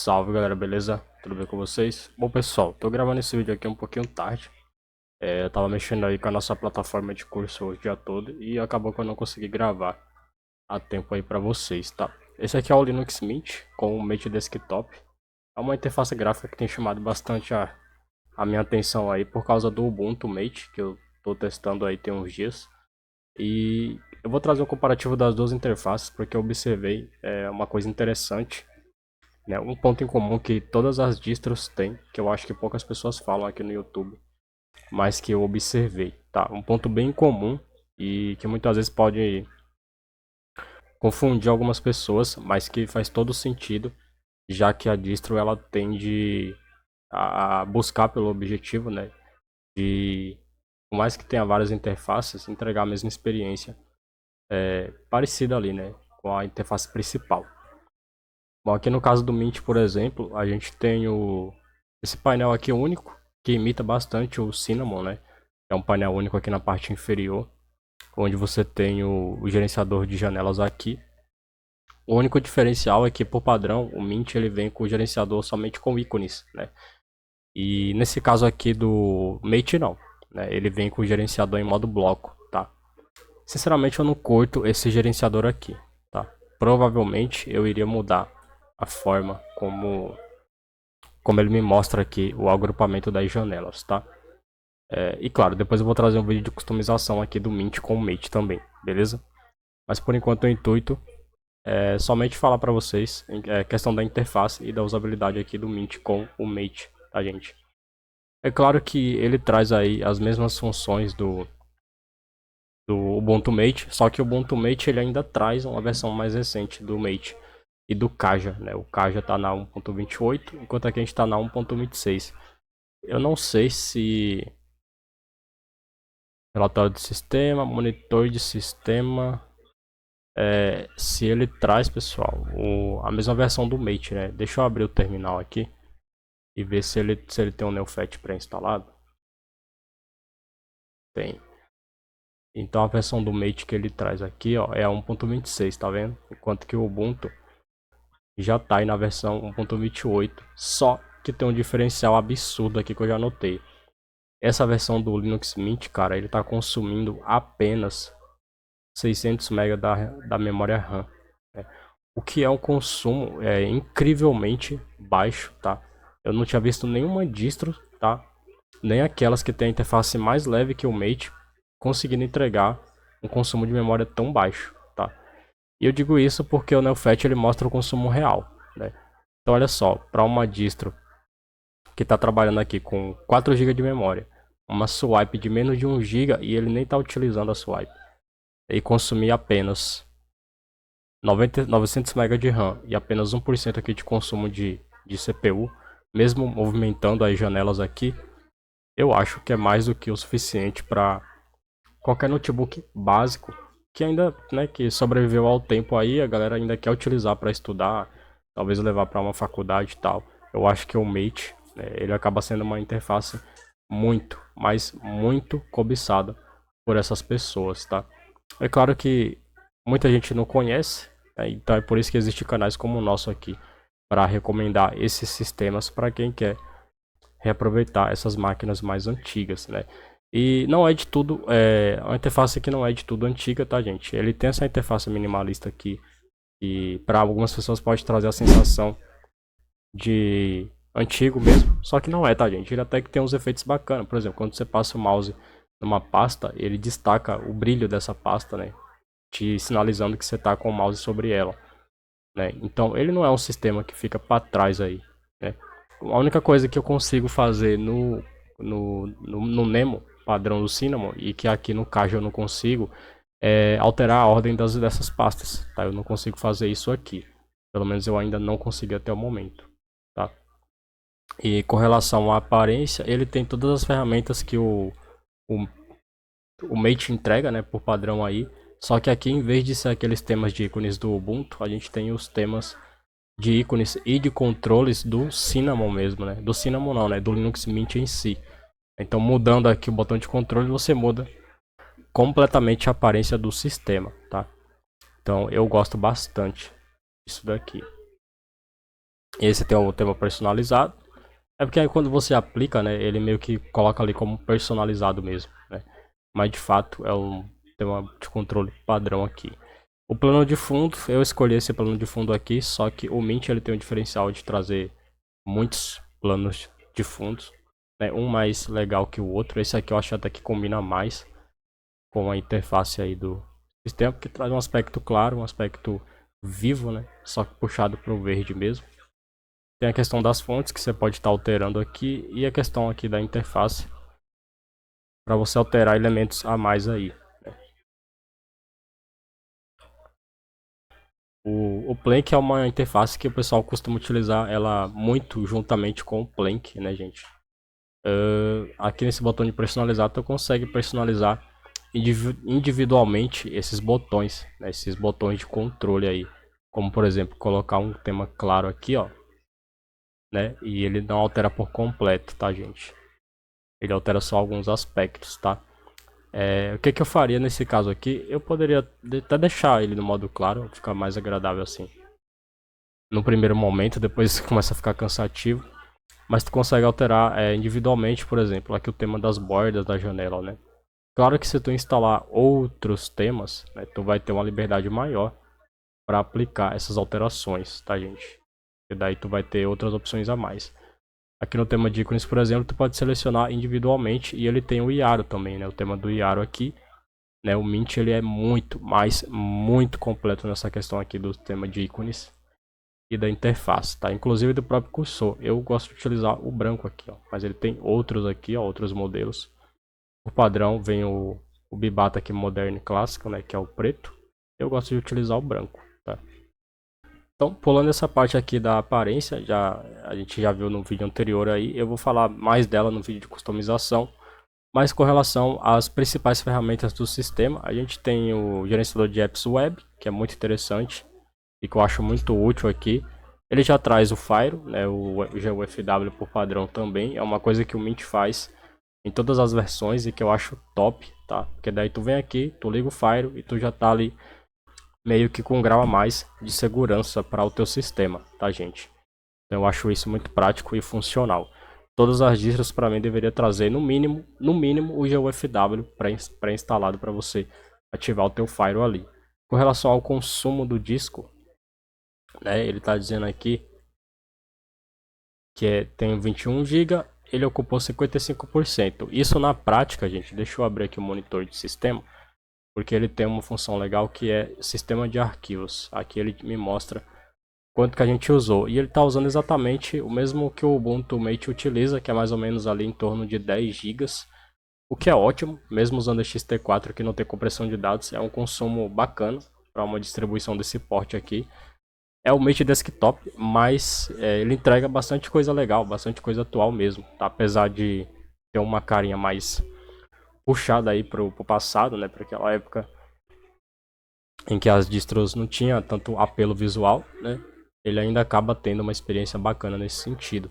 Salve galera, beleza? Tudo bem com vocês? Bom pessoal, tô gravando esse vídeo aqui um pouquinho tarde. Eu tava mexendo aí com a nossa plataforma de curso o dia todo e acabou que eu não consegui gravar a tempo aí pra vocês, tá? Esse aqui é o Linux Mint com o Mate Desktop. É uma interface gráfica que tem chamado bastante a minha atenção aí por causa do Ubuntu Mate, que eu tô testando aí tem uns dias. E eu vou trazer um comparativo das duas interfaces porque eu observei uma coisa interessante, né? Um ponto em comum que todas as distros têm, que eu acho que poucas pessoas falam aqui no YouTube, mas que eu observei, tá? Um ponto bem comum e que muitas vezes pode confundir algumas pessoas, mas que faz todo sentido, já que a distro ela tende a buscar pelo objetivo, né, de, por mais que tenha várias interfaces, entregar a mesma experiência parecida ali, né, com a interface principal. Bom, aqui no caso do Mint, por exemplo, a gente tem esse painel aqui único, que imita bastante o Cinnamon, né? É um painel único aqui na parte inferior, onde você tem o gerenciador de janelas aqui. O único diferencial é que, por padrão, o Mint ele vem com o gerenciador somente com ícones, né? E nesse caso aqui do Mate não, né? Ele vem com o gerenciador em modo bloco, tá? Sinceramente eu não curto esse gerenciador aqui, tá? Provavelmente eu iria mudar a forma como ele me mostra aqui o agrupamento das janelas, tá? E claro, depois eu vou trazer um vídeo de customização aqui do Mint com o Mate também, beleza? Mas por enquanto o intuito é somente falar para vocês questão da interface e da usabilidade aqui do Mint com o Mate, tá gente? É claro que ele traz aí as mesmas funções do Ubuntu Mate, só que o Ubuntu Mate ele ainda traz uma versão mais recente do Mate e do Kaja, né? O Kaja tá na 1.28, enquanto aqui a gente tá na 1.26. Eu não sei se relatório de sistema, monitor de sistema, se ele traz, pessoal, a mesma versão do Mate, né? Deixa eu abrir o terminal aqui e ver se ele tem um NeoFet pré-instalado. Tem. Então a versão do Mate que ele traz aqui, ó, é a 1.26, tá vendo? Enquanto que o Ubuntu já tá aí na versão 1.28, só que tem um diferencial absurdo aqui que eu já notei. Essa versão do Linux Mint, cara, ele tá consumindo apenas 600 MB da memória RAM, né? O que é um consumo incrivelmente baixo, tá? Eu não tinha visto nenhuma distro, tá? Nem aquelas que tem a interface mais leve que o Mate conseguindo entregar um consumo de memória tão baixo, tá? E eu digo isso porque o NeoFet ele mostra o consumo real, né? Então olha só, para uma distro que está trabalhando aqui com 4 GB de memória, uma swipe de menos de 1 GB e ele nem está utilizando a swipe, e consumir apenas 900 MB de RAM e apenas 1% aqui de consumo de CPU, mesmo movimentando as janelas aqui, eu acho que é mais do que o suficiente para qualquer notebook básico que ainda, né, que sobreviveu ao tempo aí, a galera ainda quer utilizar para estudar, talvez levar para uma faculdade e tal. Eu acho que o Mate, né, ele acaba sendo uma interface muito, mas muito cobiçada por essas pessoas, tá? É claro que muita gente não conhece, né, então é por isso que existem canais como o nosso aqui para recomendar esses sistemas para quem quer reaproveitar essas máquinas mais antigas, né? E não é de tudo, a interface aqui não é de tudo antiga, tá, gente? Ele tem essa interface minimalista aqui e para algumas pessoas pode trazer a sensação de antigo mesmo, só que não é, tá, gente? Ele até que tem uns efeitos bacanas. Por exemplo, quando você passa o mouse numa pasta, ele destaca o brilho dessa pasta, né? Te sinalizando que você está com o mouse sobre ela, né? Então, ele não é um sistema que fica para trás aí, né? A única coisa que eu consigo fazer no Nemo, padrão do Cinnamon, e que aqui no Kaja eu não consigo, é alterar a ordem dessas pastas, tá? Eu não consigo fazer isso aqui. Pelo menos eu ainda não consegui até o momento, tá? E com relação à aparência, ele tem todas as ferramentas que o, o Mate entrega, né, por padrão aí. Só que aqui, em vez de ser aqueles temas de ícones do Ubuntu, a gente tem os temas de ícones e de controles do Cinnamon mesmo, né? Do Cinnamon não, né? Do Linux Mint em si. Então, mudando aqui o botão de controle, você muda completamente a aparência do sistema, tá? Então, eu gosto bastante disso daqui. Esse tem o tema personalizado. É porque aí quando você aplica, né, ele meio que coloca ali como personalizado mesmo, né? Mas de fato é um tema de controle padrão aqui. O plano de fundo, eu escolhi esse plano de fundo aqui, só que o Mint ele tem o diferencial de trazer muitos planos de fundos, né? Um mais legal que o outro. Esse aqui eu acho até que combina mais com a interface aí do sistema, porque traz um aspecto claro, um aspecto vivo, né? Só que puxado para o verde mesmo. Tem a questão das fontes que você pode estar alterando aqui e a questão aqui da interface para você alterar elementos a mais aí. O Plank é uma interface que o pessoal costuma utilizar ela muito juntamente com o Plank, né, gente? Aqui nesse botão de personalizar, tu consegue personalizar individualmente esses botões, né, esses botões de controle aí. Como, por exemplo, colocar um tema claro aqui, ó, né? E ele não altera por completo, tá, gente? Ele altera só alguns aspectos, tá? O que eu faria nesse caso aqui? Eu poderia até deixar ele no modo claro, ficar mais agradável assim. No primeiro momento, depois começa a ficar cansativo. Mas tu consegue alterar individualmente, por exemplo, aqui o tema das bordas da janela, né? Claro que se tu instalar outros temas, né, tu vai ter uma liberdade maior para aplicar essas alterações, tá, gente? E daí tu vai ter outras opções a mais. Aqui no tema de ícones, por exemplo, tu pode selecionar individualmente e ele tem o Iaro também, né? O tema do Iaro aqui, né? O Mint ele é muito completo nessa questão aqui do tema de ícones e da interface, tá? Inclusive do próprio cursor. Eu gosto de utilizar o branco aqui, ó, mas ele tem outros aqui, ó, outros modelos. Por padrão vem o Bibata aqui moderno clássico, né, que é o preto. Eu gosto de utilizar o branco, tá? Então, pulando essa parte aqui da aparência, a gente já viu no vídeo anterior aí, eu vou falar mais dela no vídeo de customização. Mas com relação às principais ferramentas do sistema, a gente tem o gerenciador de apps web, que é muito interessante e que eu acho muito útil aqui. Ele já traz o Fire, né, o GUFW por padrão também, é uma coisa que o Mint faz em todas as versões e que eu acho top, tá? Porque daí tu vem aqui, tu liga o Fire e tu já tá ali meio que com um grau a mais de segurança para o teu sistema, tá, gente? Então eu acho isso muito prático e funcional. Todas as distros para mim deveria trazer no mínimo o GUFW pré-instalado para você ativar o teu Fire ali. Com relação ao consumo do disco, né, ele está dizendo aqui que tem 21 GB, ele ocupou 55%. Isso na prática, gente, deixa eu abrir aqui o monitor de sistema, porque ele tem uma função legal que é sistema de arquivos. Aqui ele me mostra quanto que a gente usou. E ele está usando exatamente o mesmo que o Ubuntu Mate utiliza, que é mais ou menos ali em torno de 10 GB. O que é ótimo, mesmo usando XT4 que não tem compressão de dados, é um consumo bacana para uma distribuição desse porte aqui. É o Mate Desktop, mas ele entrega bastante coisa legal, bastante coisa atual mesmo, tá? Apesar de ter uma carinha mais puxada aí pro passado, né? Para aquela época em que as distros não tinham tanto apelo visual, né? Ele ainda acaba tendo uma experiência bacana nesse sentido,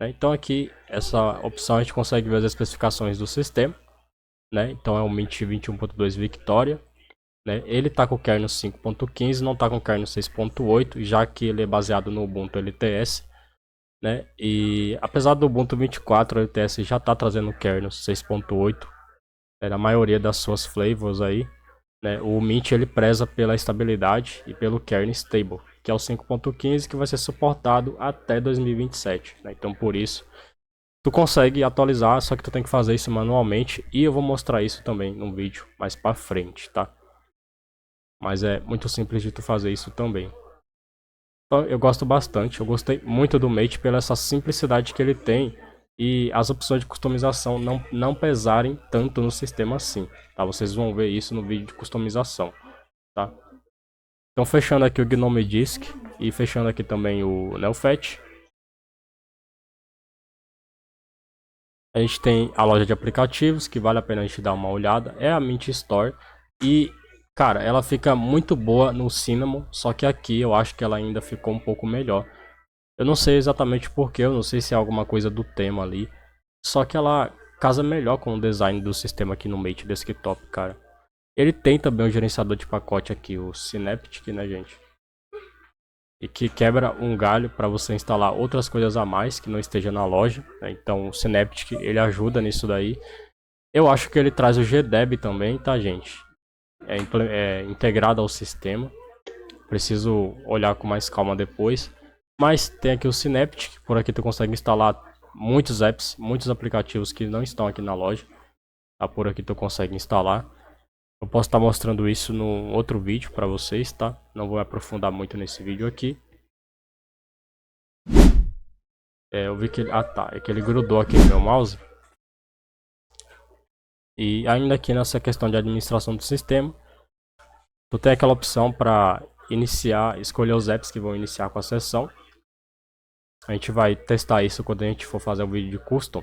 né? Então aqui, essa opção a gente consegue ver as especificações do sistema, né? Então é o Mint 21.2 Victoria, né? Ele está com o kernel 5.15, não está com o kernel 6.8, já que ele é baseado no Ubuntu LTS, né? E apesar do Ubuntu 24 LTS já está trazendo o kernel 6.8, na maioria das suas flavors aí, né? O Mint ele preza pela estabilidade e pelo kernel stable, que é o 5.15 que vai ser suportado até 2027, né? Então por isso tu consegue atualizar, só que tu tem que fazer isso manualmente e eu vou mostrar isso também num vídeo mais para frente, tá? Mas é muito simples de tu fazer isso também. Então, eu gosto bastante, eu gostei muito do Mate pela essa simplicidade que ele tem e as opções de customização não pesarem tanto no sistema assim, tá? Vocês vão ver isso no vídeo de customização, tá? Então fechando aqui o Gnome Disk e fechando aqui também o Neofet. A gente tem a loja de aplicativos, que vale a pena a gente dar uma olhada. É a Mint Store. E, cara, ela fica muito boa no Cinnamon. Só que aqui eu acho que ela ainda ficou um pouco melhor. Eu não sei exatamente porquê, eu não sei se é alguma coisa do tema ali. Só que ela casa melhor com o design do sistema aqui no Mate Desktop, cara. Ele tem também um gerenciador de pacote aqui, o Synaptic, né, gente? e que quebra um galho para você instalar outras coisas a mais que não esteja na loja, né? Então o Synaptic ele ajuda nisso daí. Eu acho que ele traz o GDEB também, tá, gente? É integrado ao sistema. Preciso olhar com mais calma depois. Mas tem aqui o Synaptic, por aqui tu consegue instalar muitos apps, muitos aplicativos que não estão aqui na loja. Tá? Por aqui tu consegue instalar. Eu posso estar mostrando isso no outro vídeo para vocês, tá? Não vou me aprofundar muito nesse vídeo aqui. Eu vi que ele... Ah tá, é que ele grudou aqui no meu mouse. E ainda aqui nessa questão de administração do sistema, tu tem aquela opção para iniciar, escolher os apps que vão iniciar com a sessão. A gente vai testar isso quando a gente for fazer o vídeo de custom,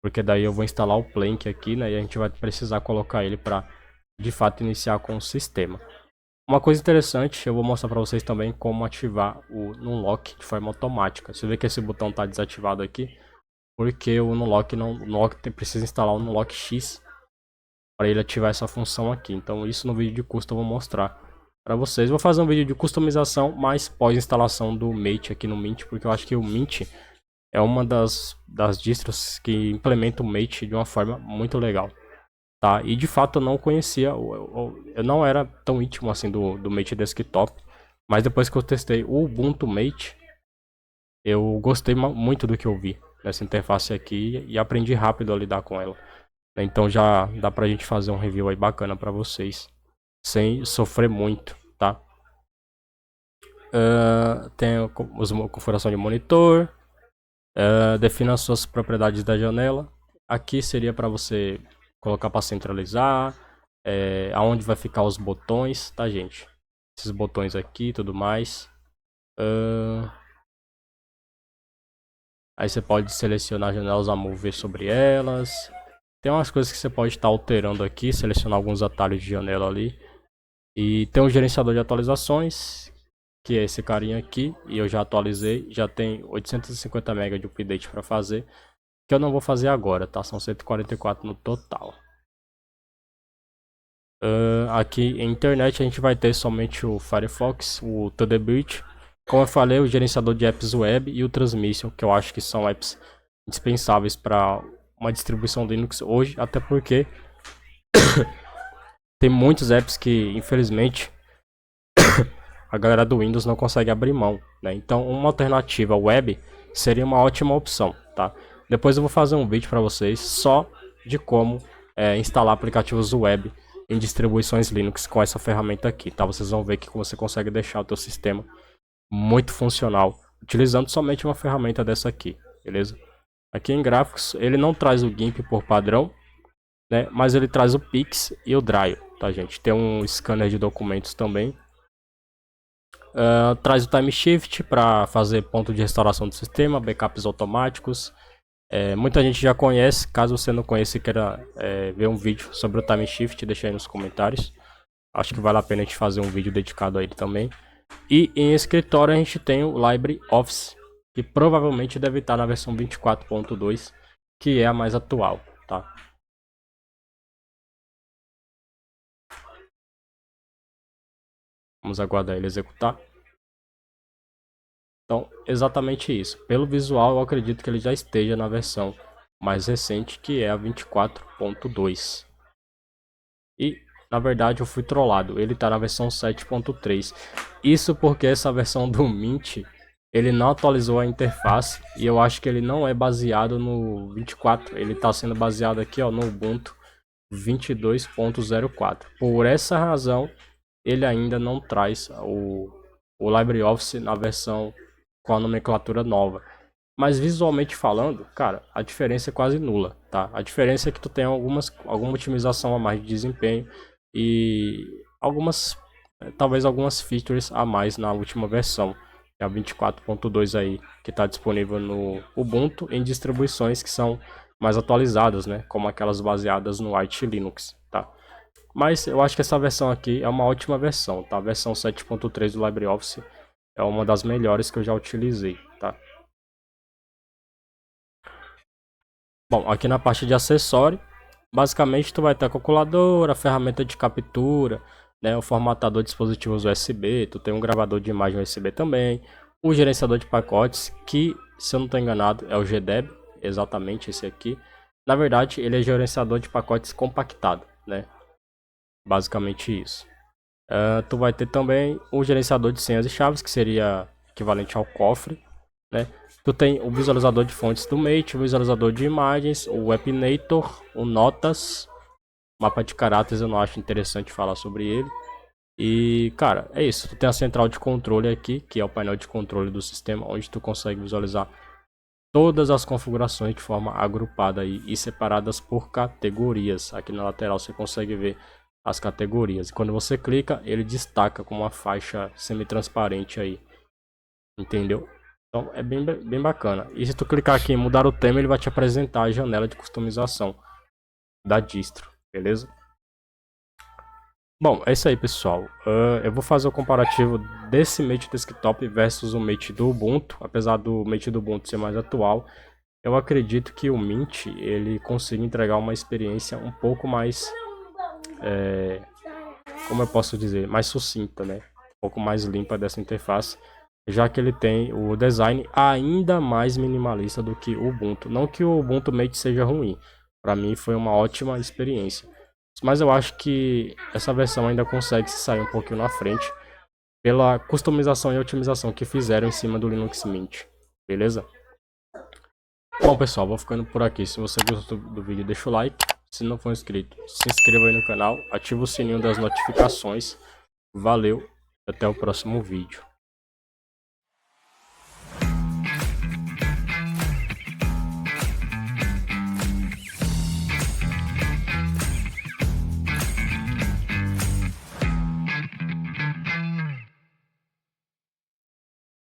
porque daí eu vou instalar o Plank aqui, né? E a gente vai precisar colocar ele para de fato iniciar com o sistema. Uma coisa interessante, eu vou mostrar para vocês também como ativar o Numlock de forma automática. Você vê que esse botão está desativado aqui, porque o Numlock precisa instalar o Numlock X para ele ativar essa função aqui. Então isso no vídeo de custom eu vou mostrar para vocês. Vou fazer um vídeo de customização, mas pós-instalação do Mate aqui no Mint, porque eu acho que o Mint é uma das distros que implementa o Mate de uma forma muito legal. Tá? E de fato eu não conhecia, eu não era tão íntimo assim do Mate Desktop, mas depois que eu testei o Ubuntu Mate, eu gostei muito do que eu vi nessa interface aqui e aprendi rápido a lidar com ela. Então já dá pra gente fazer um review aí bacana pra vocês, sem sofrer muito, tá? Tem a configuração de monitor, defina as suas propriedades da janela. Aqui seria para você colocar para centralizar, aonde vai ficar os botões, tá, gente? Esses botões aqui e tudo mais. Aí você pode selecionar janelas a mover sobre elas. Tem umas coisas que você pode estar alterando aqui, selecionar alguns atalhos de janela ali. E tem um gerenciador de atualizações, que é esse carinha aqui, e eu já atualizei, já tem 850 MB de update para fazer, que eu não vou fazer agora, tá? São 144 no total. Aqui em internet a gente vai ter somente o Firefox, o Thunderbird, como eu falei, o gerenciador de apps web e o Transmission, que eu acho que são apps indispensáveis para uma distribuição Linux hoje, até porque tem muitos apps que infelizmente a galera do Windows não consegue abrir mão, né? Então uma alternativa web seria uma ótima opção, tá? Depois eu vou fazer um vídeo para vocês só de como instalar aplicativos web em distribuições Linux com essa ferramenta aqui, tá? Vocês vão ver que você consegue deixar o teu sistema muito funcional utilizando somente uma ferramenta dessa aqui, beleza? Aqui em gráficos ele não traz o GIMP por padrão, né? Mas ele traz o Pix e o Dryo, tá, gente? Tem um scanner de documentos também. Traz o Time Shift para fazer ponto de restauração do sistema, backups automáticos. Muita gente já conhece, caso você não conheça e queira ver um vídeo sobre o Time Shift, deixa aí nos comentários. Acho que vale a pena a gente fazer um vídeo dedicado a ele também. E em escritório a gente tem o LibreOffice, que provavelmente deve estar na versão 24.2, que é a mais atual, tá? Vamos aguardar ele executar. Então, exatamente isso. Pelo visual, eu acredito que ele já esteja na versão mais recente, que é a 24.2. E, na verdade, eu fui trollado. Ele está na versão 7.3. Isso porque essa versão do Mint, ele não atualizou a interface. E eu acho que ele não é baseado no 24. Ele está sendo baseado aqui, ó, no Ubuntu 22.04. Por essa razão, ele ainda não traz o LibreOffice na versão com a nomenclatura nova. Mas visualmente falando, cara, a diferença é quase nula, tá? A diferença é que tu tem alguma otimização a mais de desempenho e talvez algumas features a mais na última versão, que é a 24.2 aí, que está disponível no Ubuntu em distribuições que são mais atualizadas, né? Como aquelas baseadas no Arch Linux, tá? Mas eu acho que essa versão aqui é uma ótima versão, tá? A versão 7.3 do LibreOffice é uma das melhores que eu já utilizei, tá? Bom, aqui na parte de acessório, basicamente tu vai ter a calculadora, a ferramenta de captura, né, o formatador de dispositivos USB, tu tem um gravador de imagem USB também, o gerenciador de pacotes, que, se eu não estou enganado, é o GDEB, exatamente esse aqui. Na verdade, ele é gerenciador de pacotes compactado, né? Basicamente isso. Tu vai ter também o gerenciador de senhas e chaves, que seria equivalente ao cofre, né? Tu tem o visualizador de fontes do Mate, o visualizador de imagens, o Appinator, o Notas, mapa de caráteres eu não acho interessante falar sobre ele. E, cara, é isso. Tu tem a central de controle aqui, que é o painel de controle do sistema, onde tu consegue visualizar todas as configurações de forma agrupada e separadas por categorias. Aqui na lateral você consegue ver as categorias. E quando você clica, ele destaca com uma faixa semi-transparente aí. Entendeu? Então é bem bacana. E se tu clicar aqui em mudar o tema, ele vai te apresentar a janela de customização da distro, beleza? Bom, é isso aí, pessoal. Eu vou fazer o comparativo desse Mate Desktop versus o Mate do Ubuntu. Apesar do Mate do Ubuntu ser mais atual, eu acredito que o Mint ele consiga entregar uma experiência um pouco mais, como eu posso dizer, mais sucinta, né? Um pouco mais limpa dessa interface, já que ele tem o design ainda mais minimalista do que o Ubuntu. Não que o Ubuntu Mate seja ruim, para mim foi uma ótima experiência. Mas eu acho que essa versão ainda consegue se sair um pouquinho na frente pela customização e otimização que fizeram em cima do Linux Mint, beleza? Bom, pessoal, vou ficando por aqui. Se você gostou do vídeo, deixa o like. Se não for inscrito, se inscreva aí no canal, ativa o sininho das notificações. Valeu, até o próximo vídeo.